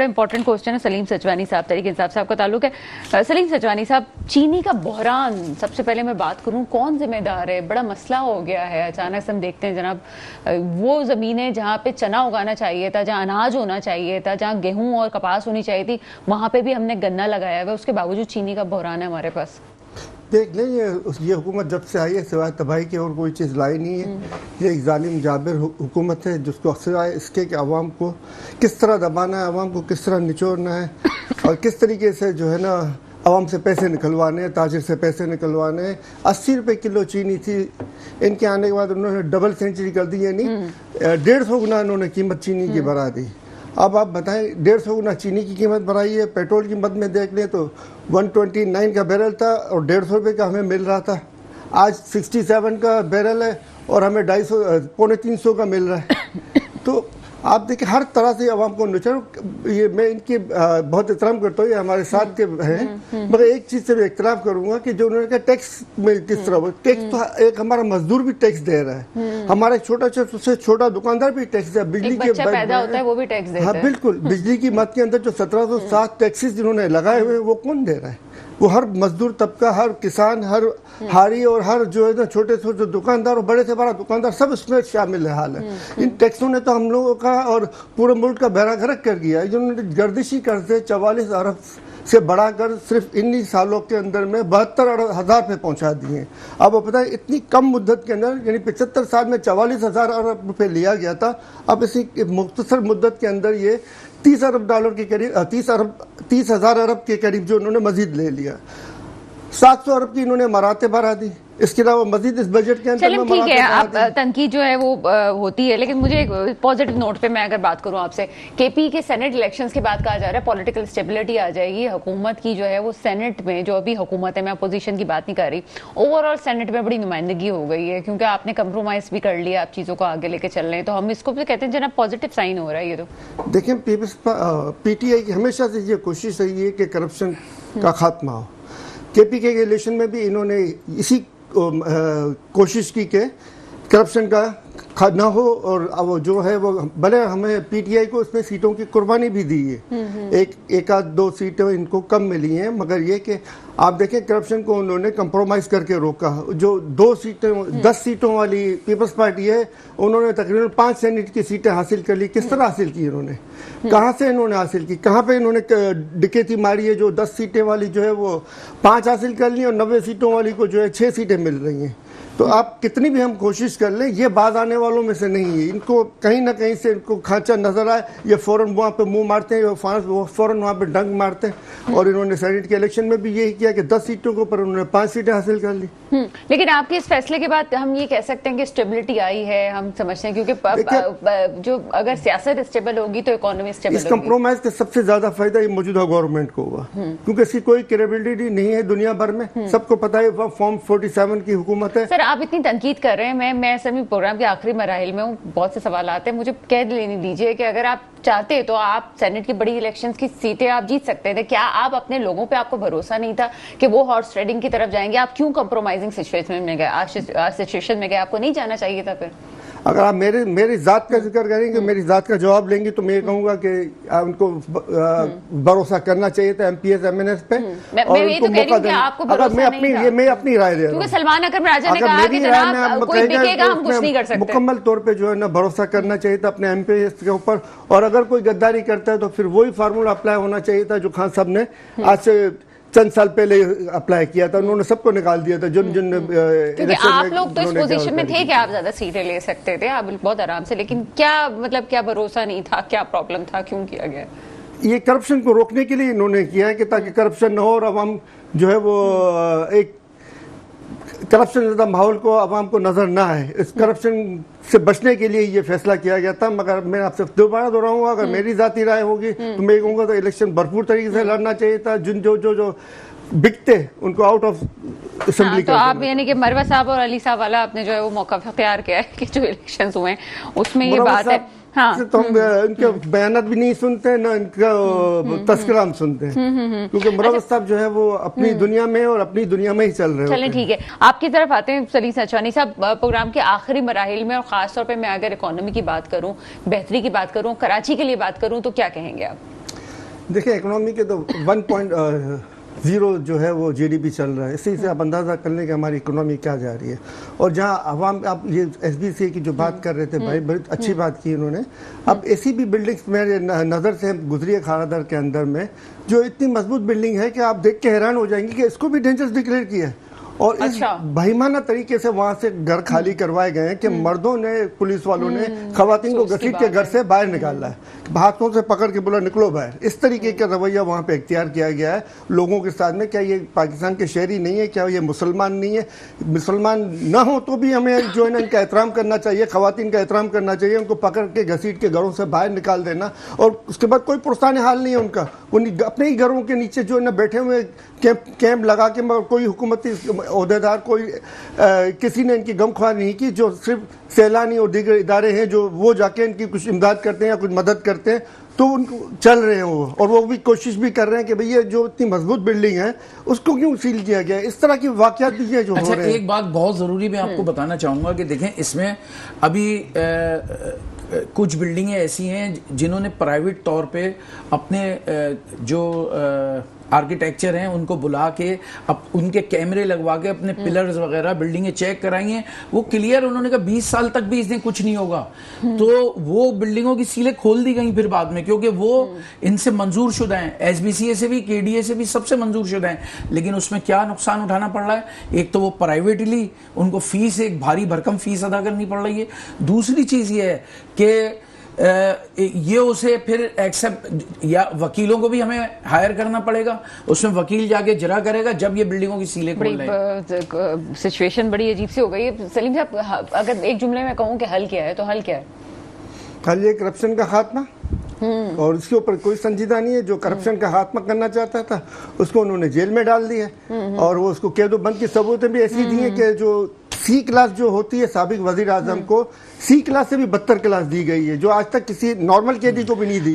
बड़ा important question है सलीम सचवानी साहब, तरीके इंसाफ से आपका ताल्लुक है। सलीम सचवानी साहब, चीनी का बहरान, सबसे पहले मैं बात करूं कौन जिम्मेदार है? बड़ा मसला हो गया है। अचानक से हम देखते हैं जनाब, वो जमीनें जहां पे चना उगाना चाहिए था, जहां अनाज होना चाहिए था, जहां गेहूं और कपास होनी चाहिए थी, वहां पे भी हमने गन्ना लगाया हुआ है, उसके बावजूद चीनी का बहरान है हमारे पास। देख लें, ये हुकूमत जब से आई है सिवाय तबाही की और कोई चीज़ लाई नहीं है। ये एक जालिम जाबिर हुकूमत है जिसको सिवाय इसके कि आवाम को किस तरह दबाना है, आवाम को किस तरह निचोड़ना है और किस तरीके से जो है ना आवाम से पैसे निकलवाने, ताजिर से पैसे निकलवाने। 80 रुपये किलो चीनी थी, इनके आने के बाद उन्होंने डबल सेंचुरी कर दी, यानी 150 गुना इन्होंने कीमत चीनी की बढ़ा दी। अब आप बताएं, 150 गुना चीनी की कीमत बढ़ाई है। पेट्रोल की कीमत में देख लें तो 129 का बैरल था और 150 रुपये का हमें मिल रहा था। आज 67 का बैरल है और हमें 250 पौने 300 का मिल रहा है। तो आप देखिए हर तरह से आवाम को नुकसान। ये मैं इनकी बहुत एहतराम करता हूँ, ये हमारे साथ के हैं, मगर एक चीज़ से भी इख्तलाफ करूँगा कि जो उन्होंने कहा टैक्स में किस तरह, टैक्स तो एक हमारा मजदूर भी टैक्स दे रहा है, हमारा छोटा दुकानदार भी टैक्स दे, बिजली के पैदा होता है वो भी टैक्स देता है। हाँ बिल्कुल, बिजली की मत के अंदर जो 1707 टैक्सेस जिन्होंने लगाए हुए वो कौन दे रहा है? वो हर मजदूर तबका, हर किसान, हर हारी और हर जो है ना छोटे से जो दुकानदार और बड़े से बड़ा दुकानदार सब इसमें शामिल है। हाल है इन टैक्सों ने तो हम लोगों का और पूरे मुल्क का बेड़ा गर्क कर दिया। जिन्होंने गर्दिशी कर्जे 44 अरब से बढ़ाकर सिर्फ इन्हीं सालों के अंदर में 72,000 पे पहुंचा दिए। अब पता है इतनी कम मुद्दत के अंदर, यानी 75 साल में 44,000 अरब रुपये लिया गया था, अब इसी मुख्तसर मुद्दत के अंदर ये 30 अरब डॉलर के करीब 30,000 अरब के करीब जो उन्होंने मजीद ले लिया। 700 अरब की इन्होंने मराते बढ़ा दी। इसके अलावा मजीद इस बजट के अंदर चलिए ठीक है, आप तनकीद जो है वो होती है, लेकिन मुझे एक पॉजिटिव नोट पे मैं अगर बात करूं आपसे, केपी के सेनेट इलेक्शंस की बात कहा जा रहा है, पॉलिटिकल स्टेबिलिटी आ जाएगी हुकूमत की जो है वो सेनेट में, जो अभी हुकूमत है, मैं अपोजिशन की बात नहीं कर रही, ओवरऑल सेनेट में बड़ी नुमाइंदगी हो गई है क्योंकि आपने कंप्रोमाइज भी कर लिया, आप चीज़ों को आगे लेके चल रहे हैं, तो हम इसको भी कहते हैं जनाब पॉजिटिव साइन हो रहा है। ये तो देखें, PTI की हमेशा से ये कोशिश रही है कि करप्शन का खात्मा हो। KP के इलेक्शन में भी इन्होंने इसी कोशिश की कि करप्शन का ना हो, और अब जो है वो भले हमें PTI को उसमें सीटों की कुर्बानी भी दी है, एक आध दो सीटें इनको कम मिली हैं, मगर ये कि आप देखें करप्शन को उन्होंने कंप्रोमाइज़ करके रोका। जो 10 सीटों वाली पीपल्स पार्टी है, उन्होंने तकरीबन 5 सेनेट की सीटें हासिल कर ली। किस तरह हासिल की इन्होंने, कहाँ से इन्होंने हासिल की, कहाँ पे इन्होंने डिकेती मारी है? जो 10 सीटें वाली जो है वो 5 हासिल कर ली और 90 सीटों वाली को जो है 6 सीटें मिल रही हैं। तो आप कितनी भी हम कोशिश कर लें, ये बाज आने वालों में से नहीं है। इनको कहीं ना कहीं से इनको खांचा नजर आए, ये फौरन वहाँ पे मुंह मारते हैं, फौरन वहाँ पे डंक मारते हैं। और इन्होंने सेनेट के इलेक्शन में भी यही किया कि 10 सीटों के ऊपर उन्होंने 5 सीटें हासिल कर ली। लेकिन आपके इस फैसले के बाद हम ये कह सकते हैं कि स्टेबिलिटी आई है, हम समझते हैं, क्योंकि जो अगर सियासत स्टेबल होगी तो इकोनॉमी स्टेबल होगी। इस कंप्रोमाइज का सबसे ज्यादा फायदा ये मौजूदा गवर्नमेंट को हुआ, क्योंकि इसकी कोई क्रेडिबिलिटी नहीं है दुनिया भर में। सबको पता है फॉर्म 47 की हुकूमत है। सर, आप इतनी तनकीद कर रहे हैं, मैं सभी प्रोग्राम के आखिरी मराहिल में हूँ, बहुत से सवाल आते हैं, मुझे कह लेने दीजिए कि अगर आप चाहते तो आप सेनेट की बड़ी इलेक्शंस की सीटें आप जीत सकते थे। क्या आप अपने लोगों पे, आपको भरोसा नहीं था कि वो हॉर्स ट्रेडिंग की तरफ जाएंगे? आप क्यों कंप्रोमाइजिंग सिचुएशन में गए, सिचुएशन में गए? आपको नहीं जाना चाहिए था फिर? अगर आप मेरी जात का जिक्र करेंगे, मेरी जात का जवाब लेंगे, तो मैं कहूंगा कि उनको भरोसा करना चाहिए था MPs MNS पे, और उनको मौका देना। अगर मैं अपनी राय दे रहा हूँ, सलमान अकरम राजा ने कहा कि जनाब कोई बिकेगा, हम कुछ नहीं कर सकते। मुकम्मल तौर पे जो है ना भरोसा करना चाहिए था अपने MPs के ऊपर, और अगर कोई गद्दारी करता है तो फिर वही फार्मूला अप्लाई होना चाहिए था जो खान साहब ने आज से चंद साल पहले अप्लाई किया था। उन्होंने सबको निकाल दिया था जिन आप लोग तो इस पोजीशन में थे कि आप ज्यादा सीटें ले सकते थे, आप बहुत आराम से, लेकिन क्या भरोसा नहीं था, क्या प्रॉब्लम था, क्यों किया गया? ये करप्शन को रोकने के लिए इन्होंने किया है कि ताकि करप्शन न हो और अवाम जो है वो एक करप्शन ज़्यादा माहौल को अवाम को नजर ना आए। इस करप्शन से बचने के लिए ये फैसला किया गया था। मगर मैं आपसे दोबारा दोहराऊंगा, अगर मेरी जाती राय होगी तो मैं कहूँगा तो इलेक्शन भरपूर तरीके से लड़ना चाहिए था। जो बिकते उनको आउट ऑफ असेंबली। तो आप यानी कि मरवा साहब और अली साहब वाला आपने जो है वो मौका अख्तियार किया है कि जो इलेक्शन हुए हैं उसमें ये बात है। हाँ, तो हम इनके बयानात भी नहीं सुनते, ना इनका तस्करा हम सुनते हैं, क्योंकि मुराद साहब जो है वो अपनी दुनिया में और अपनी दुनिया में ही चल रहे हैं। चलें ठीक है, आपकी तरफ आते हैं सलीम सचवानी साहब। प्रोग्राम के आखिरी मराहिल में और खास तौर पे मैं अगर इकोनॉमी की बात करूं, बेहतरी की बात करूं, कराची के लिए बात करूं, तो क्या कहेंगे आप? देखिए इकोनॉमी के तो 1.0 जो है वो जीडीपी चल रहा है, इसी से आप अंदाज़ा कर लें कि हमारी इकोनॉमी क्या जा रही है। और जहां आवाम, आप ये एसबीसी की जो बात कर रहे थे भाई, बड़ी अच्छी बात की इन्होंने। अब ऐसी भी बिल्डिंग्स मेरे नज़र से गुजरी है खारादर के अंदर में, जो इतनी मजबूत बिल्डिंग है कि आप देख के हैरान हो जाएंगे कि इसको भी डेंजरस डिक्लेयर किया है। और इस बेईमाना तरीके से वहां से घर खाली करवाए गए हैं कि मर्दों ने, पुलिस वालों ने खवातीन को घसीट के घर से बाहर निकाला है, हाथों से पकड़ के बोला निकलो बाहर। इस तरीके का रवैया वहां पे इख्तियार किया गया है लोगों के साथ में। क्या ये पाकिस्तान के शहरी नहीं है? क्या ये मुसलमान नहीं है? मुसलमान ना हो तो भी हमें जो है ना इनका एहतराम करना चाहिए, खवातीन का एहतराम करना चाहिए। उनको पकड़ के घसीट के घरों से बाहर निकाल देना, और उसके बाद कोई पुरसाने हाल नहीं है उनका। उन अपने ही घरों के नीचे जो है ना बैठे हुए कैंप लगा के, मगर कोई हुकूमती ओहदेदार, कोई किसी ने इनकी गमख्वार नहीं की। जो सिर्फ सैलानी और दीगर इदारे हैं जो वो जाके इनकी कुछ इमदाद करते हैं या कुछ मदद करते हैं, तो उनको चल रहे हैं वो, और वो भी कोशिश भी कर रहे हैं कि भैया जो इतनी मजबूत बिल्डिंग है उसको क्यों सील किया गया है। इस तरह की वाकयात भी है जो हो रहे हैं। एक बात बहुत जरूरी मैं आपको बताना चाहूंगा कि देखें, इसमें अभी कुछ बिल्डिंगें ऐसी हैं जिन्होंने प्राइवेट तौर पे अपने जो आर्किटेक्चर हैं उनको बुला के, अब उनके कैमरे लगवा के अपने पिलर्स वगैरह बिल्डिंगें चेक कराई हैं। वो क्लियर उन्होंने कहा 20 साल तक भी इसमें कुछ नहीं होगा। तो वो बिल्डिंगों की सीलें खोल दी गई फिर बाद में, क्योंकि वो इनसे मंजूर शुदा हैं, एसबीसीए से भी, केडीए से भी, सबसे मंजूर शुदा हैं। लेकिन उसमें क्या नुकसान उठाना पड़ रहा है? एक तो वो प्राइवेटली उनको फीस, एक भारी भरकम फीस अदा करनी पड़ रही है। दूसरी चीज ये है कि ये उसे फिर एक्सेप्ट, या वकीलों को भी हमें हायर करना पड़ेगा, उसमें वकील जाके जरा करेगा जब ये बिल्डिंगों की सीलें खोल रहे हैं। सिचुएशन बड़ी अजीब सी हो गई है। सलीम साहब, अगर एक जुमले में कहूँ कि हल क्या है, तो हल क्या है? हल ये करप्शन का खात्मा, और इसके ऊपर कोई संजीदा नहीं है। जो करप्शन का खात्मा करना चाहता था उसको उन्होंने जेल में डाल दिया, और वो उसको कैदो बंद की सबूतें भी ऐसी दी हैं कि जो सी क्लास जो होती है साबिक वजीर आजम को, सी क्लास से भी बदतर क्लास दी गई है, जो आज तक किसी नॉर्मल कैदी को भी नहीं दी।